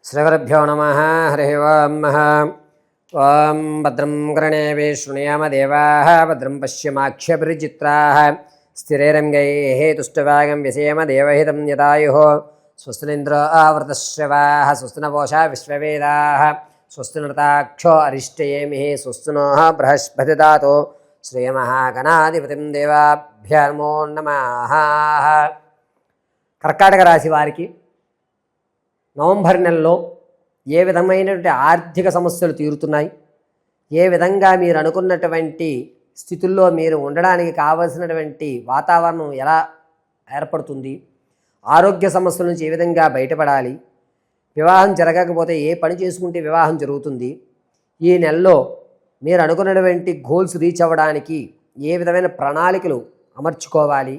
శ్రీగురుభ్యో నమః. హరి ఓం. ఓం భద్రం కర్ణేభిः శృణుయామదేవాः భద్రం పశ్యమాక్షభిర్చిత్రాः స్థిరైరంగైः తుష్టవాగం వ్యసేమ దేవహితం యదాయుः. స్వస్తి ఇంద్రో ఆవృతశ్రవాः స్వస్తి నపోషా విశ్వవేదాः స్వస్తి నృతాక్షో అరిష్టయేమిः స్వస్తి నోః బృహస్పతి దాతో శ్రీమహాగణాధిపతిం దేవాభ్యో నమో నమః. కర్కాటక రాశి వారికి నవంబర్ నెలలో ఏ విధమైనటువంటి ఆర్థిక సమస్యలు తీరుతున్నాయి, ఏ విధంగా మీరు అనుకున్నటువంటి స్థితుల్లో మీరు ఉండడానికి కావలసినటువంటి వాతావరణం ఎలా ఏర్పడుతుంది, ఆరోగ్య సమస్యల నుంచి ఏ విధంగా బయటపడాలి, వివాహం జరగకపోతే ఏ పని చేసుకుంటే వివాహం జరుగుతుంది, ఈ నెలలో మీరు అనుకున్నటువంటి గోల్స్ రీచ్ అవ్వడానికి ఏ విధమైన ప్రణాళికలు అమర్చుకోవాలి,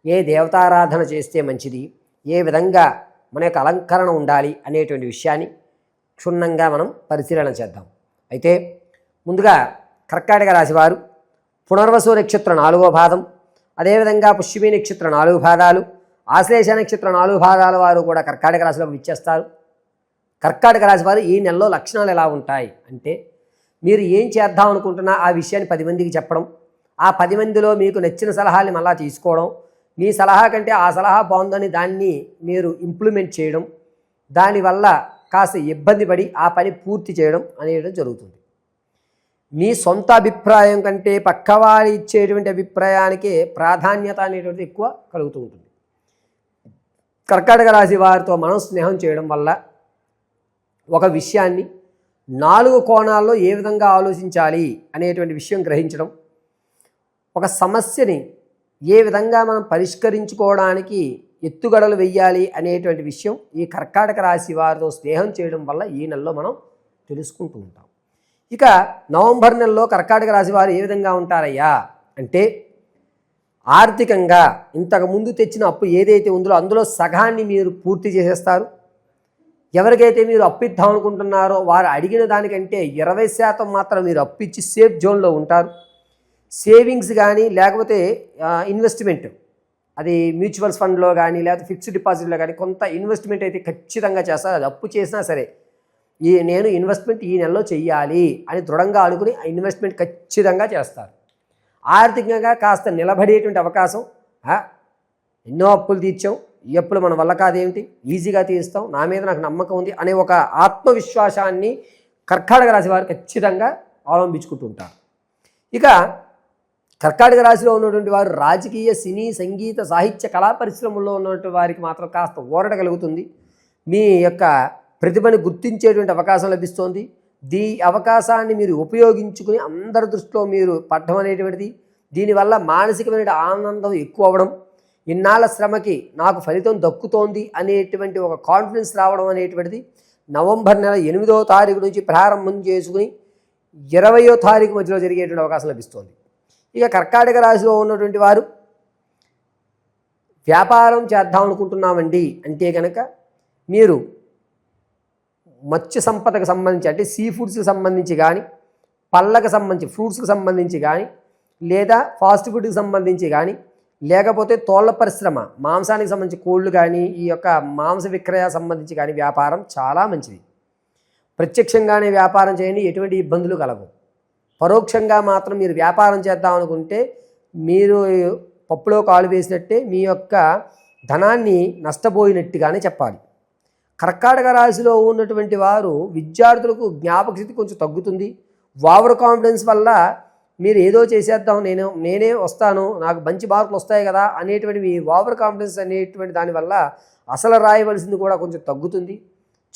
ఏ దేవతారాధన చేస్తే మంచిది, ఏ విధంగా మన యొక్క అలంకరణ ఉండాలి అనేటువంటి విషయాన్ని క్షుణ్ణంగా మనం పరిశీలన చేద్దాం. అయితే ముందుగా కర్కాటక రాశివారు పునర్వసు నక్షత్రం 4వ పాదం, అదేవిధంగా పుష్యమి నక్షత్రం 4 పాదాలు, ఆశ్లేష నక్షత్రం 4 పాదాల వారు కూడా కర్కాటక రాశిలోకి విచ్చేస్తారు. కర్కాటక రాశి వారు ఈ నెలలో లక్షణాలు ఎలా ఉంటాయి అంటే, మీరు ఏం చేద్దాం అనుకుంటున్నా ఆ విషయాన్ని 10 మందికి చెప్పడం, ఆ 10 మందిలో మీకు నచ్చిన సలహాల్ని మళ్ళా తీసుకోవడం, మీ సలహా కంటే ఆ సలహా బాగుందని దాన్ని మీరు ఇంప్లిమెంట్ చేయడం, దానివల్ల కాస్త ఇబ్బంది పడి ఆ పని పూర్తి చేయడం అనేది జరుగుతుంది. మీ సొంత అభిప్రాయం కంటే పక్కవారి ఇచ్చేటువంటి అభిప్రాయానికే ప్రాధాన్యత అనేటువంటిది ఎక్కువ కలుగుతూ ఉంటుంది. కర్కాటక రాశి వారితో మనం స్నేహం చేయడం వల్ల ఒక విషయాన్ని 4 కోణాల్లో ఏ విధంగా ఆలోచించాలి అనేటువంటి విషయం గ్రహించడం, ఒక సమస్యని ఏ విధంగా మనం పరిష్కరించుకోవడానికి ఎత్తుగడలు వెయ్యాలి అనేటువంటి విషయం ఈ కర్కాటక రాశి వారితో స్నేహం చేయడం వల్ల ఈ నెలలో మనం తెలుసుకుంటూ ఉంటాం. ఇక నవంబర్ నెలలో కర్కాటక రాశి వారు ఏ విధంగా ఉంటారయ్యా అంటే, ఆర్థికంగా ఇంతకుముందు తెచ్చిన అప్పు ఏదైతే ఉందో అందులో సగాన్ని మీరు పూర్తి చేసేస్తారు. ఎవరికైతే మీరు అప్పు ఇద్దాం అనుకుంటున్నారో వారు అడిగిన దానికంటే 20% మాత్రం మీరు అప్పు ఇచ్చి సేఫ్ జోన్లో ఉంటారు. సేవింగ్స్ కానీ లేకపోతే ఇన్వెస్ట్మెంట్, అది మ్యూచువల్స్ ఫండ్లో కానీ లేకపోతే ఫిక్స్డ్ డిపాజిట్లో కానీ కొంత ఇన్వెస్ట్మెంట్ అయితే ఖచ్చితంగా చేస్తారు. అది అప్పు చేసినా సరే నేను ఇన్వెస్ట్మెంట్ ఈ నెలలో చెయ్యాలి అని దృఢంగా అనుకుని ఆ ఇన్వెస్ట్మెంట్ ఖచ్చితంగా చేస్తారు. ఆర్థికంగా కాస్త నిలబడేటువంటి అవకాశం, ఎన్నో అప్పులు తీర్చాం, ఈ అప్పులు మన వల్ల కాదేమిటి, ఈజీగా తీరుస్తాం, నా మీద నాకు నమ్మకం ఉంది అనే ఒక ఆత్మవిశ్వాసాన్ని కర్కాటక రాశి వారు ఖచ్చితంగా అవలంబించుకుంటూ ఉంటారు. ఇక కర్కాటక రాశిలో ఉన్నటువంటి వారు రాజకీయ, సినీ, సంగీత, సాహిత్య, కళా పరిశ్రమల్లో ఉన్నటువంటి వారికి మాత్రం కాస్త ఊరట కలుగుతుంది. మీ యొక్క ప్రతిభని గుర్తించేటువంటి అవకాశం లభిస్తోంది. ఈ అవకాశాన్ని మీరు ఉపయోగించుకుని అందరి దృష్టిలో మీరు పడ్డం అనేటువంటిది, దీనివల్ల మానసికమైన ఆనందం ఎక్కువ అవ్వడం, ఇన్నాళ్ళ శ్రమకి నాకు ఫలితం దక్కుతోంది అనేటువంటి ఒక కాన్ఫిడెన్స్ రావడం అనేటువంటిది నవంబర్ నెల 8వ తారీఖు నుంచి ప్రారంభం చేసుకుని 20వ తారీఖు మధ్యలో జరిగేటువంటి అవకాశం లభిస్తోంది. ఇక కర్కాటక రాశిలో ఉన్నటువంటి వారు వ్యాపారం చేద్దాం అనుకుంటున్నామండి అంటే కనుక, మీరు మత్స్య సంపదకు సంబంధించి అంటే సీ ఫుడ్స్కి సంబంధించి కానీ, పళ్ళకు సంబంధించి ఫ్రూట్స్కి సంబంధించి కానీ, లేదా ఫాస్ట్ ఫుడ్కి సంబంధించి కానీ, లేకపోతే తోళ్ల పరిశ్రమ మాంసానికి సంబంధించి కోళ్ళు కానీ, ఈ యొక్క మాంస విక్రయ సంబంధించి కానీ వ్యాపారం చాలా మంచిది. ప్రత్యక్షంగానే వ్యాపారం చేయండి, ఎటువంటి ఇబ్బందులు కలవు. పరోక్షంగా మాత్రం మీరు వ్యాపారం చేద్దాం అనుకుంటే మీరు పప్పులో కాలు వేసినట్టే, మీ యొక్క ధనాన్ని నష్టపోయినట్టుగానే చెప్పాలి. కర్కాటక రాశిలో ఉన్నటువంటి వారు విద్యార్థులకు జ్ఞాపక శక్తి కొంచెం తగ్గుతుంది. ఓవర్ కాన్ఫిడెన్స్ వల్ల మీరు ఏదో చేసేద్దాం, నేనే వస్తాను, నాకు మంచి మార్కులు వస్తాయి కదా అనేటువంటి మీ ఓవర్ కాన్ఫిడెన్స్ అనేటువంటి దానివల్ల అసలు రాయవలసింది కూడా కొంచెం తగ్గుతుంది.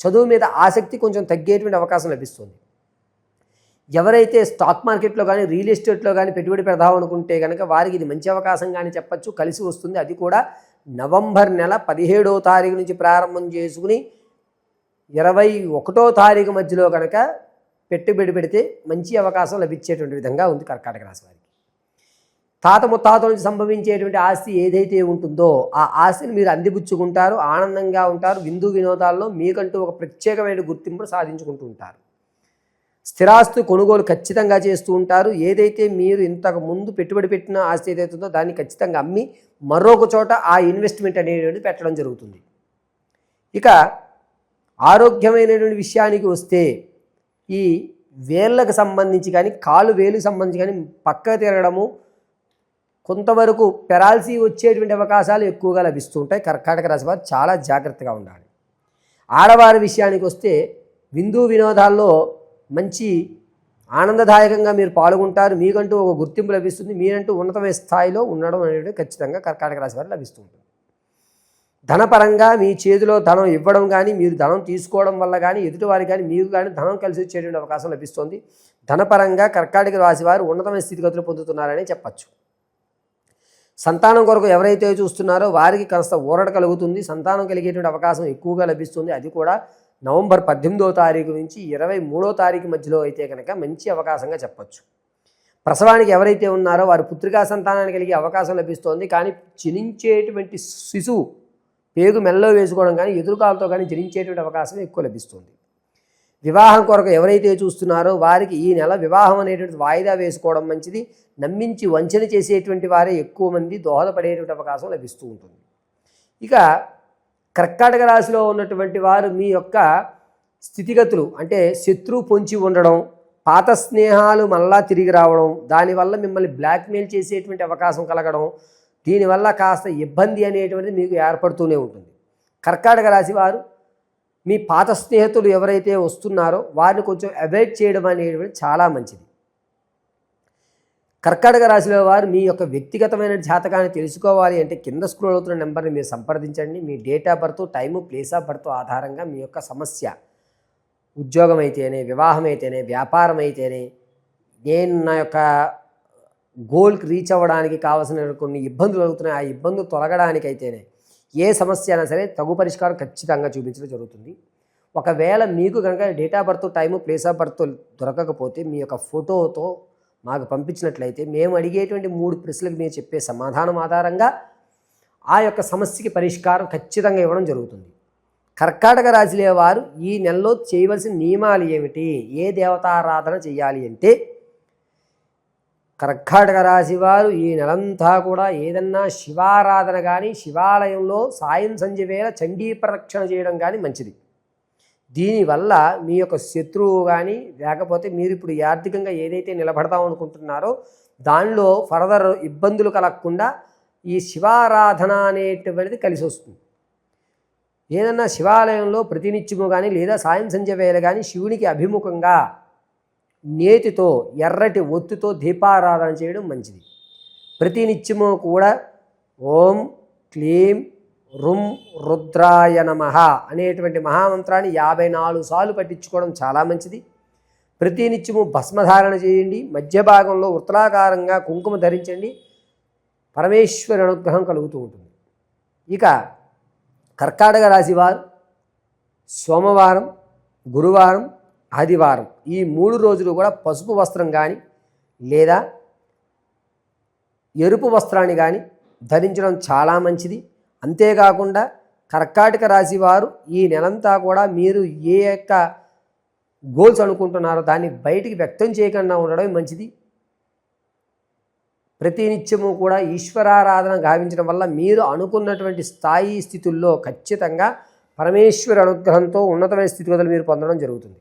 చదువు మీద ఆసక్తి కొంచెం తగ్గేటువంటి అవకాశం లభిస్తుంది. ఎవరైతే స్టాక్ మార్కెట్లో కానీ రియల్ ఎస్టేట్లో కానీ పెట్టుబడి పెడదాం అనుకుంటే కనుక వారికి ఇది మంచి అవకాశం కానీ చెప్పచ్చు, కలిసి వస్తుంది. అది కూడా నవంబర్ నెల 17వ తారీఖు నుంచి ప్రారంభం చేసుకుని 21వ తారీఖు మధ్యలో కనుక పెట్టుబడి పెడితే మంచి అవకాశం లభించేటువంటి విధంగా ఉంది కర్కాటక రాశి వారికి. తాత ముత్తాతల నుంచి సంభవించేటువంటి ఆస్తి ఏదైతే ఉంటుందో ఆ ఆస్తిని మీరు అందిపుచ్చుకుంటారు, ఆనందంగా ఉంటారు. విందు వినోదాల్లో మీకంటూ ఒక ప్రత్యేకమైన గుర్తింపును సాధించుకుంటూ ఉంటారు. స్థిరాస్తి కొనుగోలు ఖచ్చితంగా చేస్తూ ఉంటారు. ఏదైతే మీరు ఇంతకు ముందు పెట్టుబడి పెట్టిన ఆస్తి ఏదైతే ఉందో దాన్ని ఖచ్చితంగా అమ్మి మరొక చోట ఆ ఇన్వెస్ట్మెంట్ అనేది పెట్టడం జరుగుతుంది. ఇక ఆరోగ్యమైనటువంటి విషయానికి వస్తే ఈ వేళ్ళకు సంబంధించి కానీ కాలు వేలుకు సంబంధించి కానీ పక్కకు తిరగడము, కొంతవరకు పెరాల్సీ వచ్చేటువంటి అవకాశాలు ఎక్కువగా లభిస్తూ ఉంటాయి. కర్కాటక రాశి వారు చాలా జాగ్రత్తగా ఉండాలి. ఆడవారి విషయానికి వస్తే విందు వినోదాల్లో మంచి ఆనందదాయకంగా మీరు పాల్గొంటారు. మీకంటూ ఒక గుర్తింపు లభిస్తుంది. మీరంటూ ఉన్నతమైన స్థాయిలో ఉండడం అనేది ఖచ్చితంగా కర్కాటక రాశి వారు లభిస్తూ ఉంటుంది. ధనపరంగా మీ చేతిలో ధనం ఇవ్వడం కానీ, మీరు ధనం తీసుకోవడం వల్ల కానీ, ఎదుటివారి కానీ మీకు కానీ ధనం కలిసి వచ్చేటువంటి అవకాశం లభిస్తుంది. ధనపరంగా కర్కాటక రాశి వారు ఉన్నతమైన స్థితిగతులు పొందుతున్నారని చెప్పచ్చు. సంతానం కొరకు ఎవరైతే చూస్తున్నారో వారికి కాస్త ఊరట కలుగుతుంది. సంతానం కలిగేటువంటి అవకాశం ఎక్కువగా లభిస్తుంది. అది కూడా నవంబర్ 18వ తారీఖు నుంచి 23వ తారీఖు మధ్యలో అయితే కనుక మంచి అవకాశంగా చెప్పచ్చు. ప్రసవానికి ఎవరైతే ఉన్నారో వారు పుత్రికా సంతానాన్ని కలిగే అవకాశం లభిస్తోంది. కానీ జనించేటువంటి శిశువు పేగు మెల్లో వేసుకోవడం కానీ, ఎదురుకాలతో కానీ జనించేటువంటి అవకాశం ఎక్కువ లభిస్తుంది. వివాహం కొరకు ఎవరైతే చూస్తున్నారో వారికి ఈ నెల వివాహం అనేటువంటి వాయిదా వేసుకోవడం మంచిది. నమ్మించి వంచన చేసేటువంటి వారే ఎక్కువ మంది దోహదపడేటువంటి అవకాశం లభిస్తూ ఉంటుంది. ఇక కర్కాటక రాశిలో ఉన్నటువంటి వారు మీ యొక్క స్థితిగతులు అంటే శత్రువు పొంచి ఉండడం, పాత స్నేహాలు మళ్ళా తిరిగి రావడం, దానివల్ల మిమ్మల్ని బ్లాక్మెయిల్ చేసేటువంటి అవకాశం కలగడం, దీనివల్ల కాస్త ఇబ్బంది అనేటువంటిది మీకు ఏర్పడుతూనే ఉంటుంది. కర్కాటక రాశి వారు మీ పాత స్నేహితులు ఎవరైతే వస్తున్నారో వారిని కొంచెం అవాయిడ్ చేయడం అనేటువంటి చాలా మంచిది. కర్కాటక రాశిలో వారు మీ యొక్క వ్యక్తిగతమైన జాతకాన్ని తెలుసుకోవాలి అంటే కింద స్క్రోల్ అవుతున్న నెంబర్ని మీరు సంప్రదించండి. మీ date of birth, time, place of birth ఆధారంగా మీ యొక్క సమస్య, ఉద్యోగం అయితేనే, వివాహం అయితేనే, వ్యాపారం అయితేనే, నేను నా యొక్క గోల్కి రీచ్ అవ్వడానికి కావాల్సిన కొన్ని ఇబ్బందులు అవుతున్నాయి, ఆ ఇబ్బందులు తొలగడానికైతేనే ఏ సమస్య అయినా సరే తగు పరిష్కారం ఖచ్చితంగా చూపించడం జరుగుతుంది. ఒకవేళ మీకు కనుక date of birth, time, place of birth దొరకకపోతే మీ యొక్క ఫోటోతో మాకు పంపించినట్లయితే మేము అడిగేటువంటి 3 ప్రశ్నలకు మీరు చెప్పే సమాధానం ఆధారంగా ఆ యొక్క సమస్యకి పరిష్కారం ఖచ్చితంగా ఇవ్వడం జరుగుతుంది. కర్కాటక రాశిలో వారు ఈ నెలలో చేయవలసిన నియమాలు ఏమిటి, ఏ దేవతారాధన చేయాలి అంటే, కర్కాటక రాశి వారు ఈ నెలంతా కూడా ఏదన్నా శివారాధన కానీ, శివాలయంలో సాయం సంధ్య వేళ చండీ ప్రదక్షిణ చేయడం కానీ మంచిది. దీనివల్ల మీ యొక్క శత్రువు కానీ, లేకపోతే మీరు ఇప్పుడు ఆర్థికంగా ఏదైతే నిలబడతాం అనుకుంటున్నారో దానిలో ఫర్దర్ ఇబ్బందులు కలగకుండా ఈ శివారాధన అనేటువంటిది కలిసి వస్తుంది. ఏదన్నా శివాలయంలో ప్రతినిత్యము కానీ లేదా సాయం సంధ్య వేళ కానీ శివునికి అభిముఖంగా నేతితో, ఎర్రటి ఒత్తుతో దీపారాధన చేయడం మంచిది. ప్రతినిత్యము కూడా ఓం క్లీం రుం రుద్రాయ నమః అనేటువంటి మహామంత్రాన్ని 54 సార్లు పట్టించుకోవడం చాలా మంచిది. ప్రతినిత్యము భస్మధారణ చేయండి. మధ్య భాగంలో వృత్తాకారంగా కుంకుమ ధరించండి. పరమేశ్వరి అనుగ్రహం కలుగుతూ ఉంటుంది. ఇక కర్కాటక రాశి వారు సోమవారం, గురువారం, ఆదివారం ఈ 3 రోజులు కూడా పసుపు వస్త్రం కానీ లేదా ఎరుపు వస్త్రాన్ని కానీ ధరించడం చాలా మంచిది. అంతేకాకుండా కర్కాటక రాశి వారు ఈ నెలంతా కూడా మీరు ఏ యొక్క గోల్స్ అనుకుంటున్నారో దాన్ని బయటికి వ్యక్తం చేయకుండా ఉండడం మంచిది. ప్రతినిత్యము కూడా ఈశ్వరారాధన గావించడం వల్ల మీరు అనుకున్నటువంటి స్థాయి స్థితుల్లో ఖచ్చితంగా పరమేశ్వర అనుగ్రహంతో ఉన్నతమైన స్థితిగతులు మీరు పొందడం జరుగుతుంది.